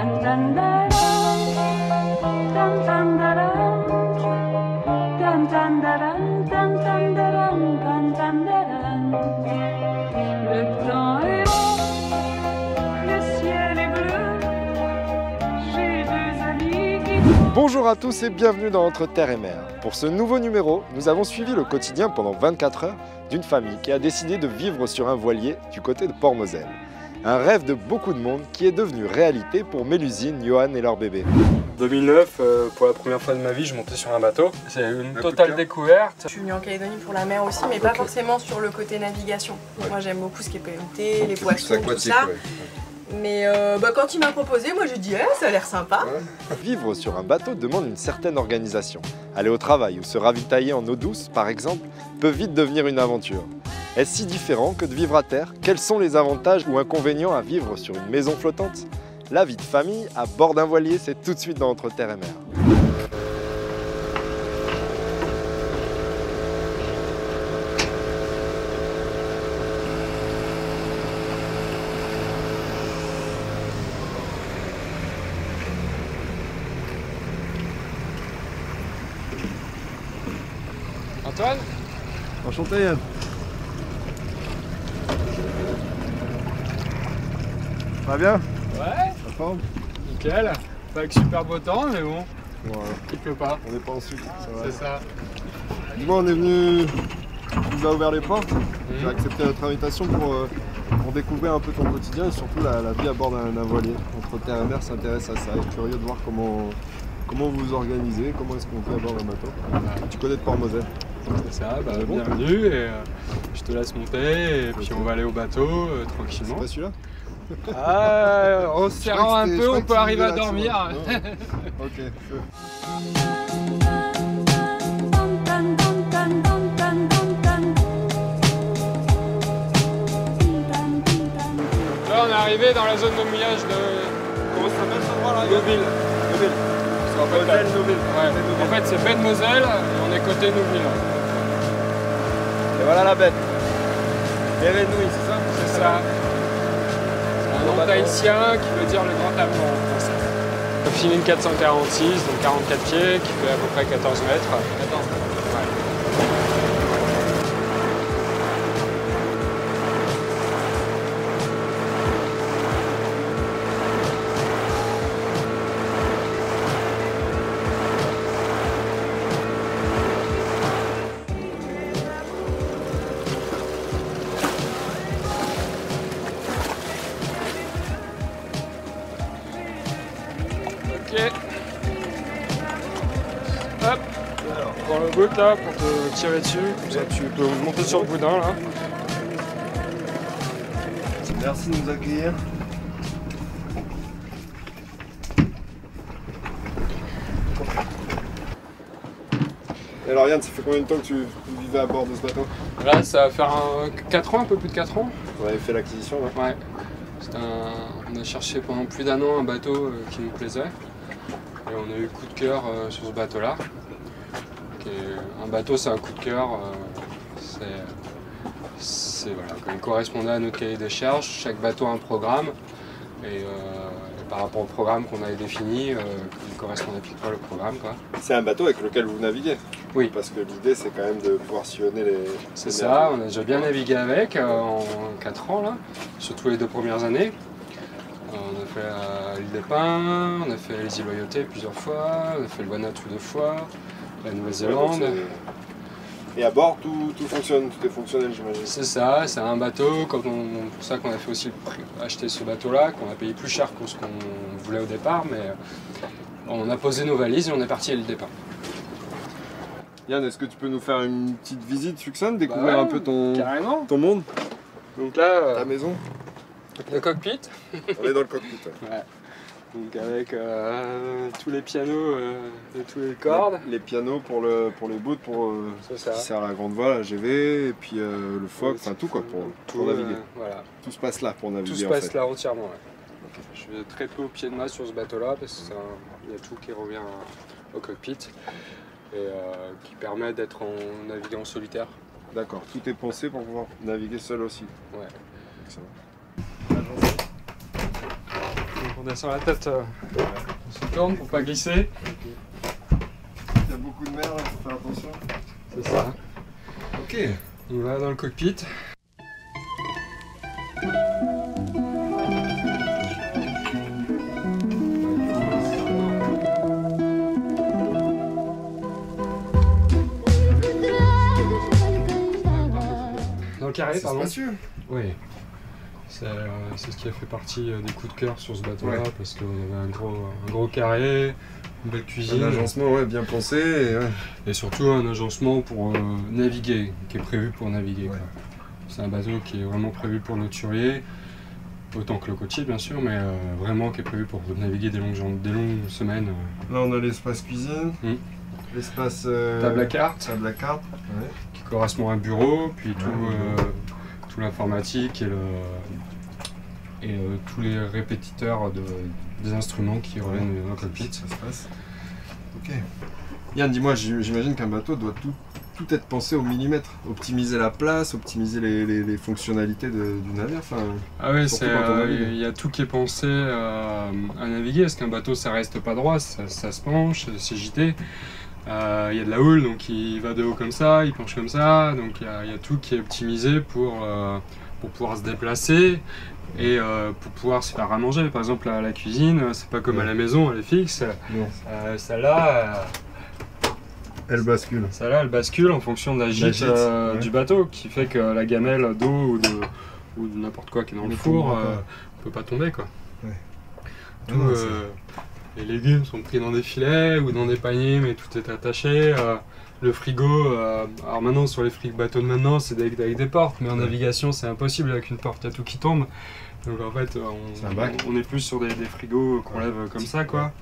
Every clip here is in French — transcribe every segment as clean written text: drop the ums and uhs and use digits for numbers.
Le temps est beau, le ciel est bleu, j'ai deux amis qui... Bonjour à tous et bienvenue dans Entre Terre et Mer. Pour ce nouveau numéro, nous avons suivi le quotidien pendant 24 heures d'une famille qui a décidé de vivre sur un voilier du côté de Port-Moselle. Un rêve de beaucoup de monde qui est devenu réalité pour Mélusine, Johan et leur bébé. 2009, pour la première fois de ma vie, je montais sur un bateau. C'est une totale découverte. Je suis venue en Calédonie pour la mer aussi, mais pas forcément sur le côté navigation. Ouais. Moi j'aime beaucoup ce qui est PMT, les poissons, tout ça. Ouais. Mais quand il m'a proposé, moi j'ai dit ça a l'air sympa. Ouais. Vivre sur un bateau demande une certaine organisation. Aller au travail ou se ravitailler en eau douce, par exemple, peut vite devenir une aventure. Est-ce si différent que de vivre à terre? Quels sont les avantages ou inconvénients à vivre sur une maison flottante? La vie de famille à bord d'un voilier, c'est tout de suite dans Entre Terre et Mer. Antoine? Enchanté Yann. Ça va bien? Ouais. La forme? Nickel. Pas avec super beau temps, mais bon. Voilà. Il pleut pas. On n'est pas en sud, c'est ça. Dis-moi, on est venu, tu nous as ouvert les portes, tu as accepté notre invitation pour découvrir un peu ton quotidien et surtout la vie à bord d'un voilier. Entre Terre et Mer s'intéresse à ça, il est curieux de voir comment vous vous organisez, comment est-ce qu'on fait à bord d'un bateau. Tu connais de Port-Moselle? C'est ça, bienvenue et je te laisse monter et puis on va aller au bateau tranquillement. C'est pas celui-là? En se serrant un peu, on peut arriver à dormir. Ok, feu. Là on est arrivé dans la zone de mouillage de... Comment ça s'appelle cet endroit là? Nouville. Nouville. Ouais. En fait c'est baie de Moselle et on est côté Nouville. Et voilà la bête. Bérénouille, c'est ça? C'est ça. Un nom tahitien qui veut dire le grand amour en français. Philine 446, donc 44 pieds, qui fait à peu près 14 mètres. 14 mètres. Ouais. Hop, alors, prends le bout là pour te tirer dessus, comme ça tu peux monter sur le boudin là. Merci de nous accueillir. Et alors Yann, ça fait combien de temps que tu vivais à bord de ce bateau? Là ça va faire 4 ans, un peu plus de 4 ans. On avait fait l'acquisition là. Ouais. On a cherché pendant plus d'1 an un bateau qui nous plaisait. Et on a eu coup de cœur sur ce bateau-là. Un bateau, c'est un coup de cœur. Voilà, il correspondait à notre cahier des charges. Chaque bateau a un programme. Et par rapport au programme qu'on avait défini, il correspondait pile poil au programme. C'est un bateau avec lequel vous naviguez? Oui. Parce que l'idée, c'est quand même de pouvoir sillonner les... C'est ça, on a déjà bien navigué avec en 4 ans, là, surtout les 2 premières années. On a fait l'île des Pins, on a fait les îles Loyauté plusieurs fois, on a fait le Vanuatu 2 fois, la Nouvelle-Zélande. Ouais, et à bord, tout fonctionne, tout est fonctionnel, j'imagine. C'est ça, c'est un bateau, pour ça qu'on a fait aussi acheter ce bateau-là, qu'on a payé plus cher que ce qu'on voulait au départ, mais on a posé nos valises et on est parti à l'île des Pins. Yann, est-ce que tu peux nous faire une petite visite succincte, découvrir un peu ton monde? Donc là, ta maison? Le cockpit. On est dans le cockpit. Ouais. Donc avec tous les pianos de toutes les cordes. Les pianos pour les bouts, qui sert à la grande voile, la GV, et puis le foc, enfin tout quoi, pour naviguer. Voilà. Tout se passe là pour naviguer. Tout se passe là entièrement, ouais. Okay. Je suis très peu au pied de mât sur ce bateau-là, parce qu'il y a tout qui revient au cockpit, et qui permet d'être en naviguant en solitaire. D'accord, tout est pensé pour pouvoir naviguer seul aussi. Ouais. Excellent. On descend la tête, on se tourne pour pas glisser. Il y a beaucoup de mer là, faut faire attention. C'est ça. Ok. On va dans le cockpit. Dans le carré, pardon. Spacieux. Oui. C'est ce qui a fait partie des coups de cœur sur ce bateau-là, Ouais. parce qu'on avait un gros carré, une belle cuisine. Un agencement ouais, bien pensé. Et surtout un agencement pour naviguer, qui est prévu pour naviguer. Ouais. C'est un bateau qui est vraiment prévu pour nocturier, autant que le côtier bien sûr, mais vraiment qui est prévu pour naviguer des longues semaines. Là on a l'espace cuisine, l'espace Table à carte, Ouais. qui correspond à un bureau, puis tout l'informatique et tous les répétiteurs des instruments qui reviennent dans le cockpit. Ça se passe. Ok. Yann, dis-moi, j'imagine qu'un bateau doit tout être pensé au millimètre. Optimiser la place, optimiser les fonctionnalités du navire. Enfin, Ah oui, surtout quand on navigue. il y a tout qui est pensé à naviguer, parce qu'un bateau ça reste pas droit, ça se penche, c'est gité. Il y a de la houle, donc il va de haut comme ça, il penche comme ça, donc il y a tout qui est optimisé pour pouvoir se déplacer et pour pouvoir se faire à manger. Par exemple, la cuisine, c'est pas comme à la maison, elle est fixe. non. Celle-là, Elle bascule. elle bascule en fonction de la gîte ouais. du bateau, qui fait que la gamelle d'eau ou de n'importe quoi qui est dans le Ne four tombera pas. peut pas tomber, quoi. Ouais. Tout, Ah non, les légumes sont pris dans des filets ou dans des paniers, mais tout est attaché. Le frigo, alors maintenant sur les bateaux de maintenant, c'est avec des portes, mais en navigation c'est impossible avec une porte, il y a tout qui tombe. Donc en fait, C'est un bac. on est plus sur des frigos qu'on lève comme ça, quoi.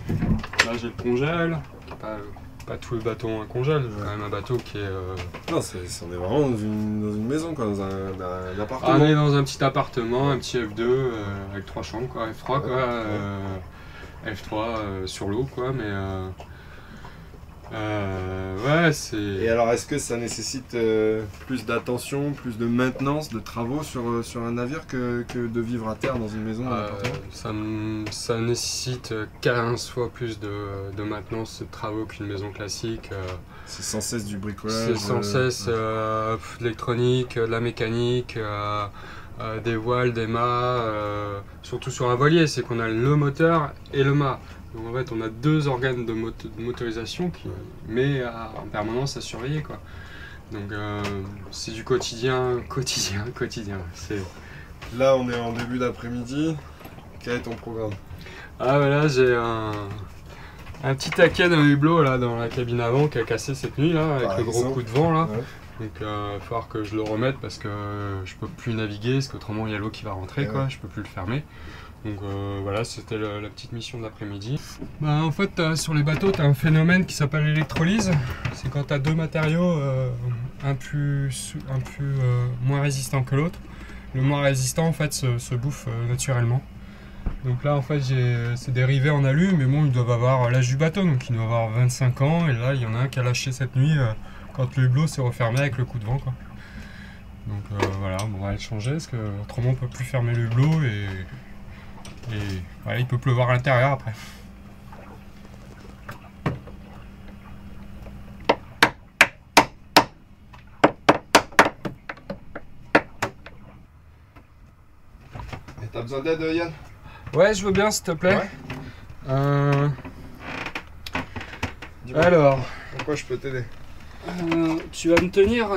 Là j'ai le congèle, qui est pas tous les bateaux ont un congèle, c'est quand même un bateau qui est... Non, on est vraiment dans une maison, quoi, dans un appartement. On est dans un petit appartement, un petit F2 avec 3 chambres, quoi, F3 quoi, F3 sur l'eau, quoi, mais ouais, c'est... Et alors, est-ce que ça nécessite plus d'attention, plus de maintenance, de travaux sur un navire que de vivre à terre dans une maison, dans un appartement ça nécessite 15 fois plus de maintenance et de travaux qu'une maison classique. C'est sans cesse du bricolage. C'est sans cesse de l'électronique, de la mécanique, des voiles, des mâts, surtout sur un voilier, c'est qu'on a le moteur et le mât. Donc en fait on a 2 organes de motorisation qui met en permanence à surveiller, quoi. Donc c'est du quotidien. C'est... Là, on est en début d'après-midi. Quel est ton programme? Ah voilà, j'ai un petit taquet d'un hublot là dans la cabine avant qui a cassé cette nuit là, avec le gros coup de vent là. Ouais. Donc il va falloir que je le remette parce que je peux plus naviguer, parce qu'autrement il y a l'eau qui va rentrer, quoi, je peux plus le fermer. Donc voilà, c'était la petite mission de l'après-midi. Bah, en fait, sur les bateaux, tu as un phénomène qui s'appelle l'électrolyse. C'est quand tu as 2 matériaux, un plus moins résistant que l'autre. Le moins résistant en fait se bouffe naturellement. Donc là en fait c'est des rivets en alu, mais bon, ils doivent avoir l'âge du bateau, donc ils doivent avoir 25 ans, et là il y en a un qui a lâché cette nuit quand le hublot s'est refermé avec le coup de vent, quoi. Donc voilà, on va le changer parce que autrement on peut plus fermer le hublot et voilà, il peut pleuvoir à l'intérieur après. Et t'as besoin d'aide, Yann? Ouais, je veux bien, s'il te plaît. Ouais. Dis-moi, Alors, pourquoi je peux t'aider? tu vas me tenir.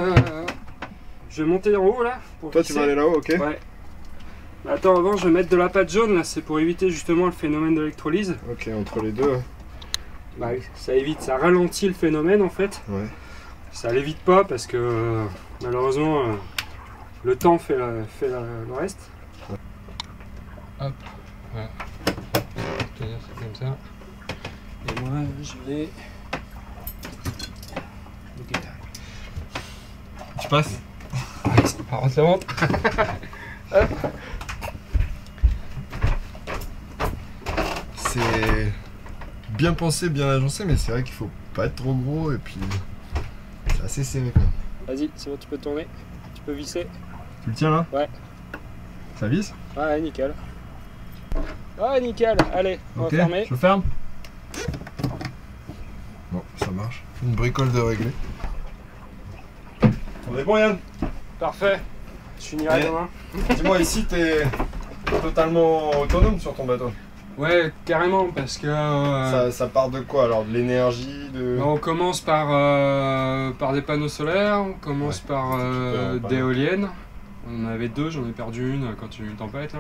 Je vais monter en haut là. Pour Toi, visser. tu vas aller là-haut, ok? Ouais. Attends, avant, je vais mettre de la pâte jaune là, c'est pour éviter justement le phénomène d'électrolyse. Ok, entre les deux. Bah, ça évite, ça ralentit le phénomène en fait. Ouais. Ça l'évite pas parce que malheureusement le temps fait le reste. Hop, voilà. Tenir ça comme ça. Et moi je vais. Tu passes? On rentre la montre. Hop. C'est bien pensé, bien agencé, mais c'est vrai qu'il faut pas être trop gros et puis c'est assez serré quand même. Vas-y, c'est bon, tu peux tourner, tu peux visser. Tu le tiens là? Ouais. Ça visse? Ouais, nickel. Ah nickel, allez, on va fermer. Je ferme. Bon, ça marche. Une bricole de réglé. On est bon Yann? Parfait. Je finirai demain. Dis-moi, ici t'es totalement autonome sur ton bateau? Ouais, carrément, parce que... Ça part de quoi alors? De l'énergie de... On commence par des panneaux solaires, on commence par d'éoliennes. On en avait 2, j'en ai perdu une quand il y a eu une tempête. Là.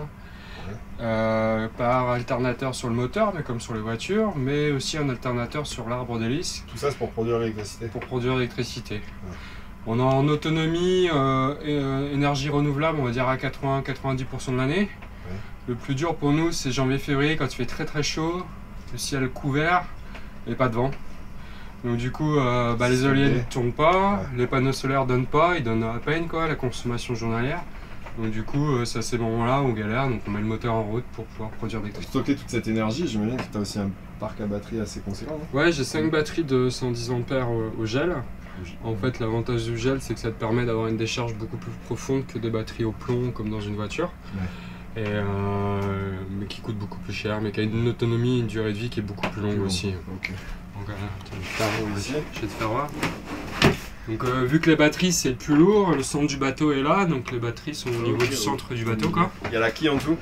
Ouais. Par alternateur sur le moteur, mais comme sur les voitures, mais aussi un alternateur sur l'arbre d'hélice. Tout ça c'est pour produire l'électricité? Pour produire l'électricité. Ouais. On est en autonomie énergie renouvelable, on va dire à 80-90% de l'année. Ouais. Le plus dur pour nous, c'est janvier-février, quand il fait très très chaud, le ciel couvert et pas de vent. Donc du coup, les éoliennes ne tournent pas, les panneaux solaires ne donnent pas, ils donnent à peine quoi, la consommation journalière. Donc du coup, c'est à ces moments-là où on galère, donc on met le moteur en route pour pouvoir produire des l'électricité. Pour stocker toute cette énergie, j'imagine que tu as aussi un parc à batterie assez conséquent, non? Ouais, j'ai 5 batteries de 110 ampères au gel. En fait, l'avantage du gel, c'est que ça te permet d'avoir une décharge beaucoup plus profonde que des batteries au plomb comme dans une voiture. Ouais. Mais qui coûte beaucoup plus cher, mais qui a une autonomie, une durée de vie qui est beaucoup plus longue aussi. Okay. Donc je vais te faire voir. Donc vu que les batteries c'est plus lourd, le centre du bateau est là, donc les batteries sont au niveau du centre du bateau quoi. Il y a la quille en dessous?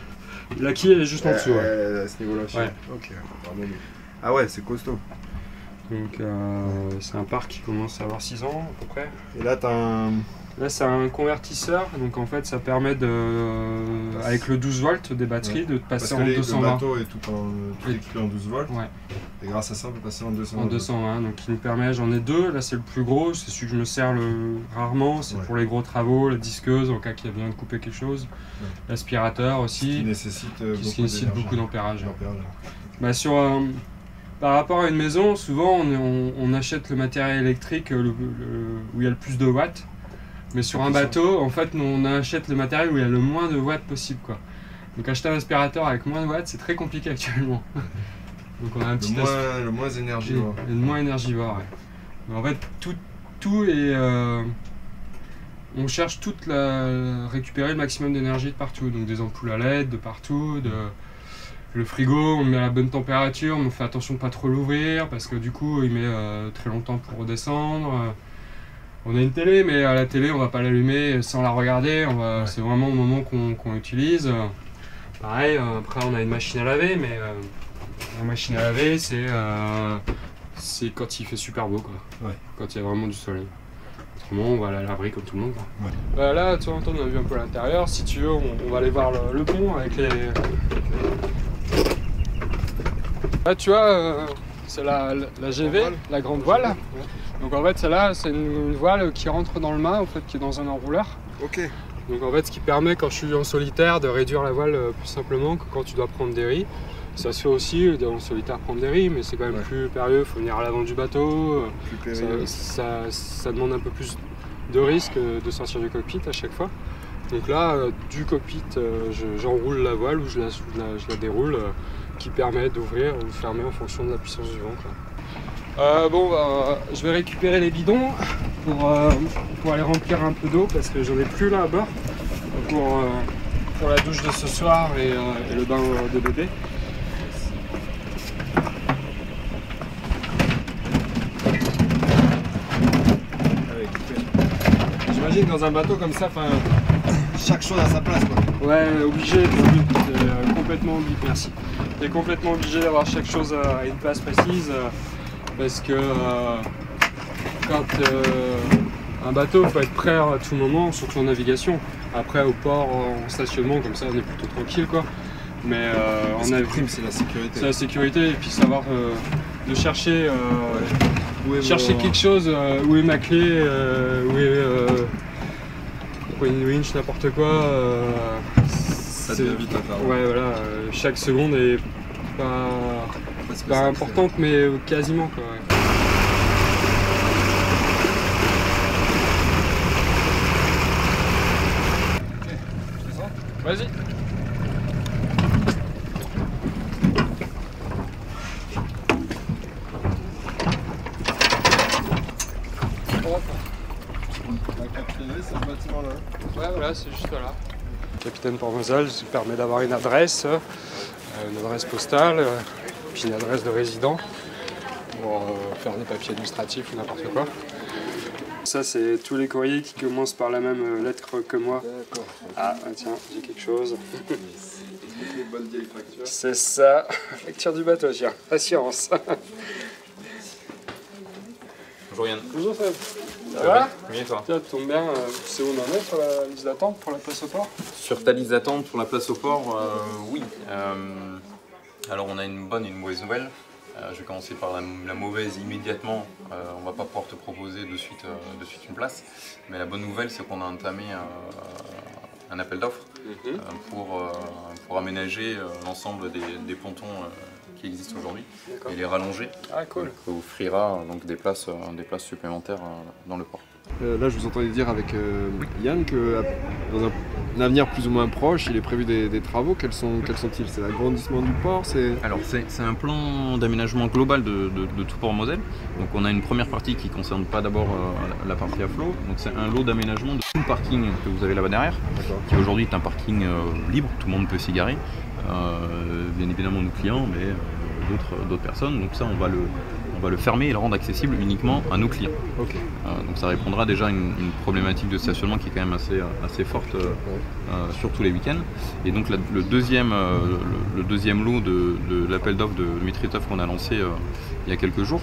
La quille elle est juste en dessous. À ce niveau-là aussi. Ouais. Ok. Ah ouais, c'est costaud. Donc c'est un parc qui commence à avoir 6 ans à peu près. Et là t'as un... Là c'est un convertisseur, donc en fait ça permet avec le 12 volts des batteries de passer en 220. Le bateau est tout équipé en 12 volts. Ouais. Et grâce à ça on peut passer en 220. En 220, donc il me permet, j'en ai 2, là c'est le plus gros, c'est celui que je me sers rarement, c'est pour les gros travaux, la disqueuse en cas qu'il y a besoin de couper quelque chose, l'aspirateur aussi, qui nécessite beaucoup d'ampérage. Par rapport à une maison, souvent on achète le matériel électrique où il y a le plus de watts. Mais sur un bateau, en fait, on achète le matériel où il y a le moins de watts possible, quoi. Donc acheter un aspirateur avec moins de watts, c'est très compliqué actuellement. Donc on a un petit le moins énergivore. Le moins énergivore, ouais. Mais en fait, tout est... on cherche récupérer le maximum d'énergie de partout. Donc des ampoules à LED de partout, le frigo, on le met à la bonne température, on fait attention de ne pas trop l'ouvrir parce que du coup, il met très longtemps pour redescendre. On a une télé, mais à la télé, on va pas l'allumer sans la regarder. C'est vraiment au moment qu'on utilise. Pareil, après, on a une machine à laver, mais la machine à laver, c'est quand il fait super beau, quoi. Ouais. Quand il y a vraiment du soleil. Autrement, on va aller à l'abri comme tout le monde, quoi. Ouais. Là, de temps en temps, on a vu un peu l'intérieur. Si tu veux, on va aller voir le pont avec les... Là, tu vois, c'est la GV, la grande voile. Ouais. Donc en fait celle-là c'est une voile qui rentre dans le mât en fait, qui est dans un enrouleur. Ok. Donc en fait ce qui permet quand je suis en solitaire de réduire la voile plus simplement que quand tu dois prendre des riz. Ça se fait aussi en solitaire prendre des riz, mais c'est quand même plus périlleux, il faut venir à l'avant du bateau. Ça demande un peu plus de risque de sortir du cockpit à chaque fois. Donc là du cockpit j'enroule la voile ou je la déroule qui permet d'ouvrir ou de fermer en fonction de la puissance du vent, quoi. Je vais récupérer les bidons pour aller remplir un peu d'eau parce que j'en ai plus là à bord pour la douche de ce soir et le bain de bébé. J'imagine dans un bateau comme ça, chaque chose à sa place, quoi. Ouais, obligé, t'es complètement obligé, merci. T'es complètement obligé d'avoir chaque chose à une place précise. Parce que quand un bateau faut être prêt à tout moment, surtout en navigation. Après au port, en stationnement, comme ça on est plutôt tranquille quoi. Mais ce qui prime c'est la sécurité. C'est la sécurité et puis savoir de chercher quelque chose, où est ma clé, où est une winch, n'importe quoi. Ça devient vite à faire. Ouais voilà, chaque seconde est pas importante mais quasiment quoi. Ouais. Vas-y. La capitainerie, c'est ce bâtiment là. Ouais voilà, c'est juste là. Capitaine Port-Moselle, ça permet d'avoir une adresse. une adresse postale, puis une adresse de résident pour faire des papiers administratifs ou n'importe quoi. Ça, c'est tous les courriers qui commencent par la même lettre que moi. Ah, tiens, j'ai quelque chose. Les bonnes vieilles factures. C'est ça, facture du bateau, tiens, assurance. Bonjour Yann. Bonjour Fab. Ça va? Oui et toi? Tiens, tu tombes bien, tu sais où on en est sur la liste d'attente pour la place au port? Sur ta liste d'attente pour la place au port, oui. Alors on a une bonne et une mauvaise nouvelle. Je vais commencer par la mauvaise immédiatement. On va pas pouvoir te proposer de suite une place. Mais la bonne nouvelle, c'est qu'on a entamé un appel d'offres pour aménager l'ensemble des pontons qui existent aujourd'hui et les rallonger. Ah cool. Ça offrira donc des places supplémentaires dans le port. Là, je vous entendais dire avec Yann que dans un avenir plus ou moins proche, il est prévu des travaux. Quels sont-ils? C'est l'agrandissement du port? Alors, c'est un plan d'aménagement global de tout Port-Moselle. Donc, on a une première partie qui ne concerne pas d'abord la partie à flot. Donc, c'est un lot d'aménagement de tout le parking que vous avez là-bas derrière, qui aujourd'hui est un parking libre, tout le monde peut s'y garer. Bien évidemment nos clients, mais d'autres personnes. Donc ça, on va le fermer et le rendre accessible uniquement à nos clients. Okay. Donc ça répondra déjà à une problématique de stationnement qui est quand même assez forte, surtout les week-ends. Et donc le deuxième lot de l'appel d'offres de Mitritov qu'on a lancé il y a quelques jours,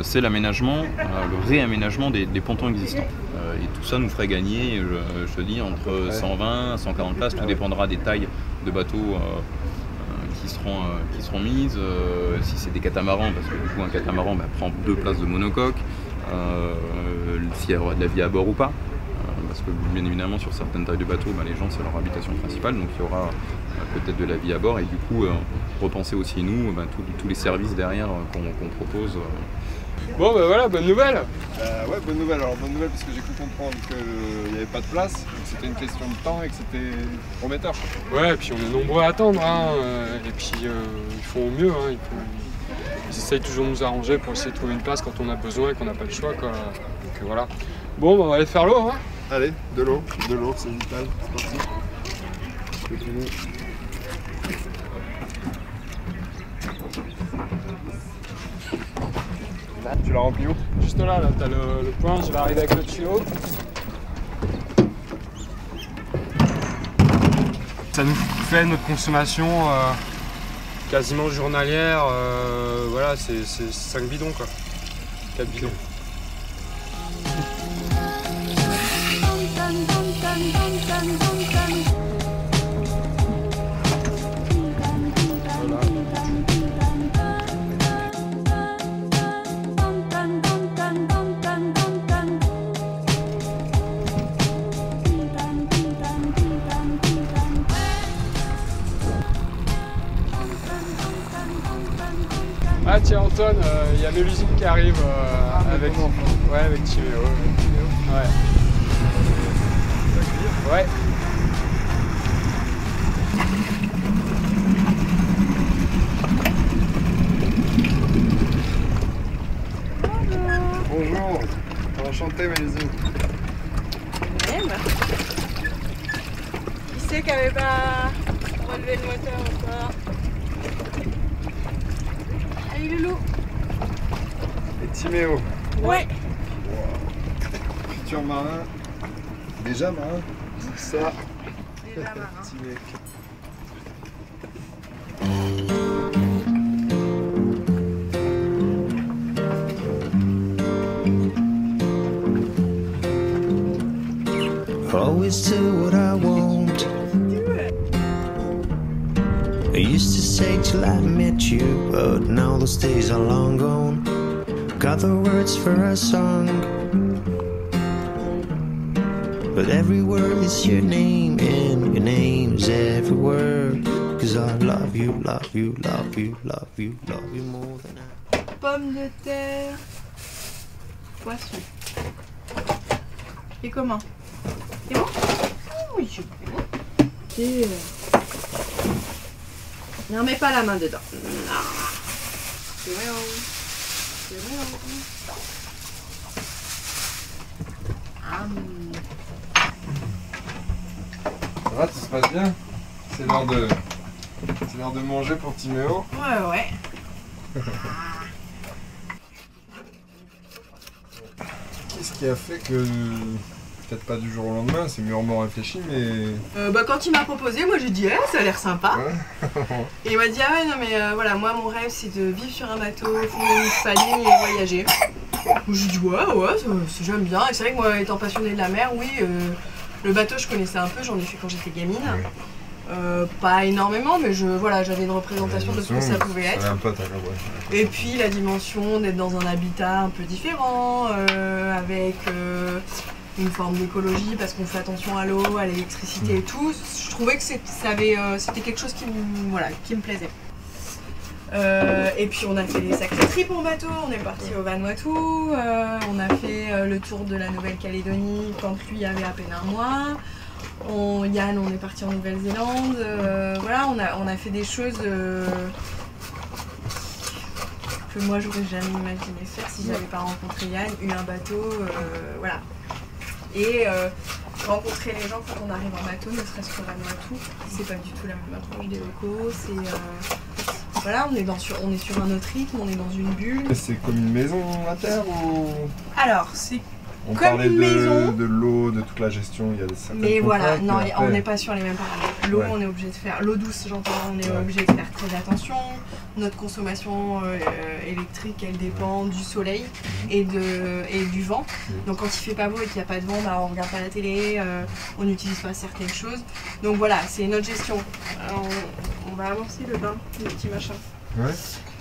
c'est l'aménagement, le réaménagement des pontons existants. Et tout ça nous ferait gagner, je te dis, entre 120 et 140 places, tout dépendra des tailles de bateaux qui seront mises, si c'est des catamarans, parce que du coup un catamaran prend 2 places de monocoque, s'il y aura de la vie à bord ou pas, parce que bien évidemment sur certaines tailles de bateaux, les gens c'est leur habitation principale, donc il y aura peut-être de la vie à bord, et du coup repenser aussi nous tous les services derrière qu'on propose. Bon voilà, bonne nouvelle. Ouais, bonne nouvelle. Alors bonne nouvelle parce que j'ai cru comprendre qu'il n'y avait pas de place, donc c'était une question de temps et que c'était prometteur. Ouais, et puis on est nombreux à attendre, et puis ils font au mieux, ils essayent toujours de nous arranger pour essayer de trouver une place quand on a besoin et qu'on n'a pas le choix, quoi. Donc voilà. Bon, on va aller faire l'eau, Allez, de l'eau, c'est vital, c'est parti. Tu l'as rempli où? Juste là, t'as le point, je vais arriver avec le tuyau. Ça nous fait notre consommation quasiment journalière, voilà, c'est 5 bidons quoi, 4 bidons. Ah tiens Antoine, il y a Mélusine qui arrive avec Timéo. Ouais. Ouais. Bonjour, enchanté Mélusine. Qui c'est qui avait pas relevé le moteur encore? Allez Loulou. Et Timéo. Ouais. Futur marin. Déjà marin. Ça. Déjà marin. Petit mec. Always do what I want. I used to say till I met you, but now those days are long gone. Got the words for a song, but every word is your name, and your name's every word. Cause I love you, love you, love you, love you, love you more than I. Pommes de terre. Poisson. Et comment? C'est bon? Oui, c'est bon. Et ne remets pas la main dedans. Non. C'est vrai. C'est vrai. Ça va, tout se passe bien? C'est l'heure C'est l'heure de manger pour Timéo. Ouais. Qu'est-ce qui a fait que, peut-être pas du jour au lendemain, c'est mûrement réfléchi, mais... Quand il m'a proposé, moi j'ai dit ça a l'air sympa. Ouais. Et il m'a dit ah ouais non mais voilà, moi mon rêve c'est de vivre sur un bateau, fonder une famille et voyager. J'ai dit ouais j'aime bien. Et c'est vrai que moi étant passionnée de la mer, oui, le bateau je connaissais un peu, j'en ai fait quand j'étais gamine. Pas énormément, mais j'avais une représentation de ce que ça pouvait être. Et puis la dimension d'être dans un habitat un peu différent, avec une forme d'écologie parce qu'on fait attention à l'eau, à l'électricité et tout. Je trouvais que c'était quelque chose qui me plaisait. Et puis on a fait des sacrés trips en bateau, on est parti au Vanuatu, on a fait le tour de la Nouvelle-Calédonie quand lui avait à peine un mois. Yann, on est parti en Nouvelle-Zélande, on a fait des choses que moi j'aurais jamais imaginé faire si j'avais pas rencontré Yann, eu un bateau, voilà. Et rencontrer les gens quand on arrive en bateau, ne serait-ce que Vanuatu, c'est pas du tout la même approche des locaux, on est sur un autre rythme, on est dans une bulle. C'est comme une maison à terre ou... Alors, c'est on comme parlait une maison. de l'eau, de toute la gestion, il y a des certaines mais voilà, non, après... on n'est pas sur les mêmes paramètres. L'eau, on est obligé de faire, l'eau douce j'entends, on est obligé de faire très attention. Notre consommation électrique, elle dépend du soleil et du vent. Donc quand il fait pas beau et qu'il n'y a pas de vent, on regarde pas la télé, on n'utilise pas certaines choses. Donc voilà, c'est notre gestion. Alors, on va amorcer le bain, le petit machin. Ouais.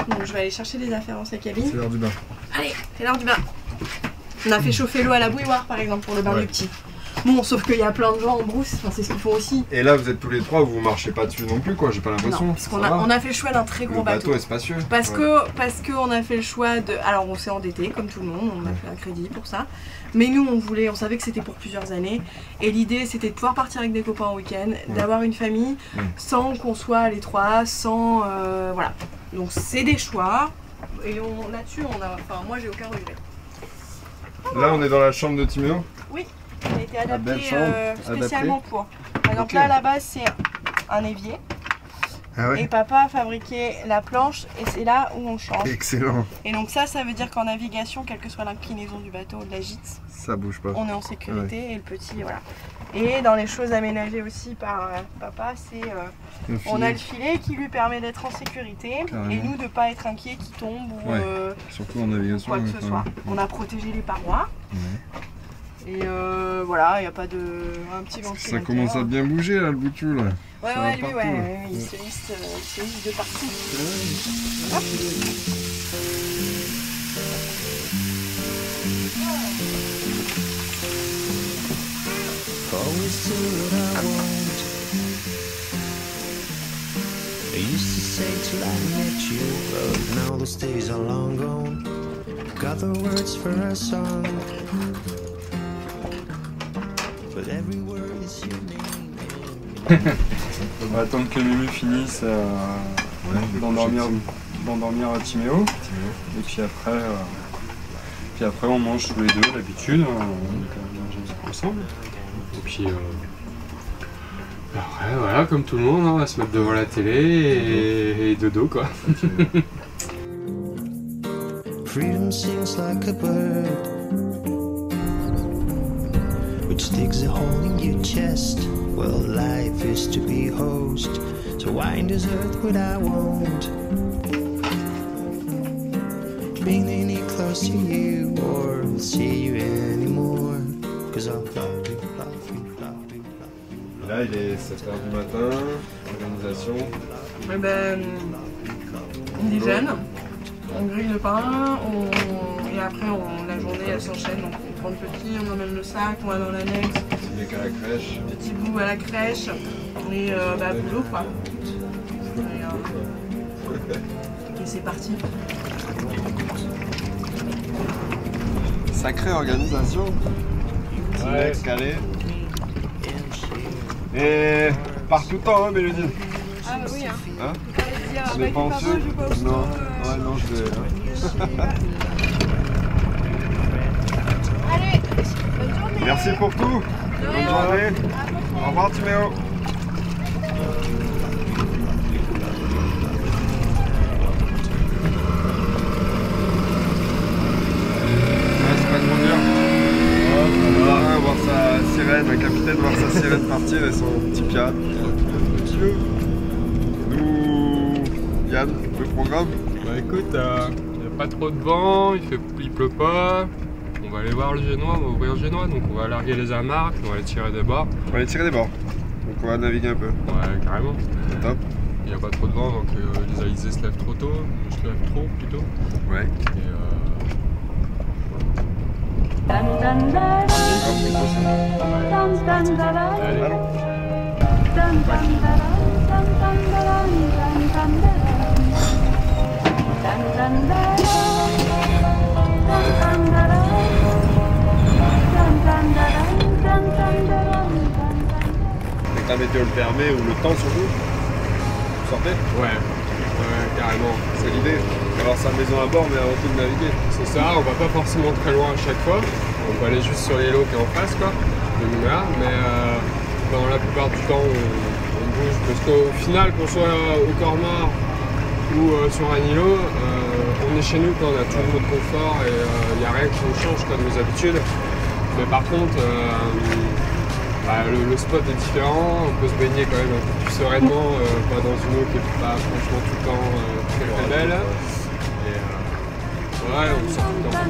Donc je vais aller chercher les affaires dans sa cabine. C'est l'heure du bain. Allez, c'est l'heure du bain. On a fait chauffer l'eau à la bouilloire par exemple pour le bain du petit. Bon, sauf qu'il y a plein de gens en brousse, c'est ce qu'ils font aussi. Et là vous êtes tous les trois, vous marchez pas dessus non plus quoi, j'ai pas l'impression. Non, parce qu'on a fait le choix d'un très gros bateau. Le bateau est spacieux. Parce qu'on a fait le choix de... Alors on s'est endetté comme tout le monde, on a fait un crédit pour ça. Mais nous on savait que c'était pour plusieurs années. Et l'idée c'était de pouvoir partir avec des copains en week-end, d'avoir une famille sans qu'on soit les trois, sans... voilà. Donc c'est des choix. Et là-dessus, moi j'ai aucun regret. Là on est dans la chambre de Timéo. Oui, elle a été adaptée spécialement pour. Par exemple là à la base c'est un évier. Ah ouais. Et papa a fabriqué la planche et c'est là où on change. Excellent. Et donc ça veut dire qu'en navigation, quelle que soit l'inclinaison du bateau ou de la gîte, ça bouge pas. On est en sécurité et le petit, voilà. Et dans les choses aménagées aussi par papa, c'est on a le filet qui lui permet d'être en sécurité. Carrément. Et nous de pas être inquiets qu'il tombe ou surtout en navigation. Quoi que ce soit. On a protégé les parois. Et voilà, il n'y a pas de... un petit ventilateur. Ça commence à bien bouger là, le boutou là. Ouais, lui, il se lisse de partout. Hop. Always do what I want. I used to say till I met you, but now those days are long gone. Got the words for a song, but every word is your name. On va attendre que Mimi finisse d'endormir Timéo. Et puis après on mange tous les deux d'habitude, on mange ensemble. Et puis après voilà, comme tout le monde, on va se mettre devant la télé et dodo quoi. Freedom sings like a bird, which digs a hole in your chest. Well, life is to be host, so why in this earth would I want being any close to you or see you anymore? Cause I love you, love you, love you, love you. Là, il est 7h du matin, organisation. On déjeune, on grille le pain, et après la journée elle s'enchaîne. Donc on prend le petit, on emmène le sac, on va dans l'annexe. Petit mec à la crèche. Petit bout à la crèche, et boulot quoi. Et c'est parti. Sacrée organisation. Petit mec calé. Et part tout le temps, hein, Mélodie. Ah bah oui, Hein on n'est pas anxieux. Non, ouais, non, je vais. Allez, bonne journée. Merci pour tout. Bonne journée. Au revoir, Timéo. elles sont petits pirates. Petit loup. Nous, Yann, le programme. Bah écoute, il n'y a pas trop de vent, il pleut pas. On va aller voir le génois, on va ouvrir le génois, donc on va larguer les amarres, on va les tirer des bords. On va aller tirer des bords. Donc on va naviguer un peu. Ouais, carrément. C'est top. Il n'y a pas trop de vent, donc les alizés se lèvent trop tôt, je se lève trop plutôt. Ouais. Et Dan dan da dan dan da da allez. Allons. dan dan da dan dan da dan dan da dan dan da dan dan da dan dan da dan dan da. Dès que la météo le permet ou le temps surtout, vous sortez. Ouais, carrément. C'est l'idée. Avoir sa maison à bord mais avant tout de naviguer. C'est ça, on va pas forcément très loin à chaque fois. On peut aller juste sur l'îlot qui est en face, quoi, de Nouméa, mais dans la plupart du temps, on bouge parce qu'au final, qu'on soit au Corps-Mort ou sur un îlot, on est chez nous, quoi, on a tout notre confort et il n'y a rien qui nous change quoi, de nos habitudes. Mais par contre, le spot est différent, on peut se baigner quand même un peu plus sereinement, pas dans une eau qui n'est pas franchement tout le temps très très belle. Et ouais, on sort tout le temps.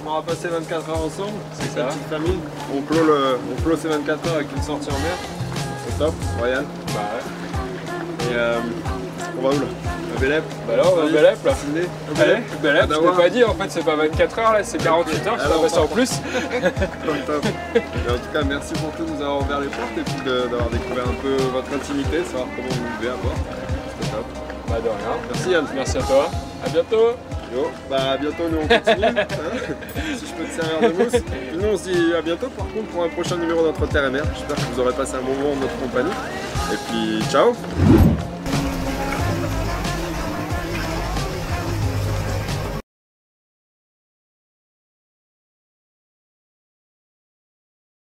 On va passer 24 heures ensemble, C'est la ça. petite famille. On clôt ces 24 heures avec une sortie en mer. C'est top, royal. Bah ouais. Et on va où là? À Bélep? Bah là, on va à Bélep là. Sydney? Allez, Bélep, je t'ai pas dit, en fait c'est pas 24 heures là, c'est 48 heures, je t'ai passé en plus. Top. Et en tout cas, merci pour tout de nous avoir ouvert les portes et puis d'avoir découvert un peu votre intimité, savoir comment vous vivez à bord. C'était top. Bah de rien. Merci Yann. Merci à toi. À bientôt. Yo, bah à bientôt, nous on continue. Hein, si je peux te servir de mousse. Et nous on se dit à bientôt par contre pour un prochain numéro d'Entre Terre et Mer. J'espère que vous aurez passé un bon moment en notre compagnie. Et puis ciao.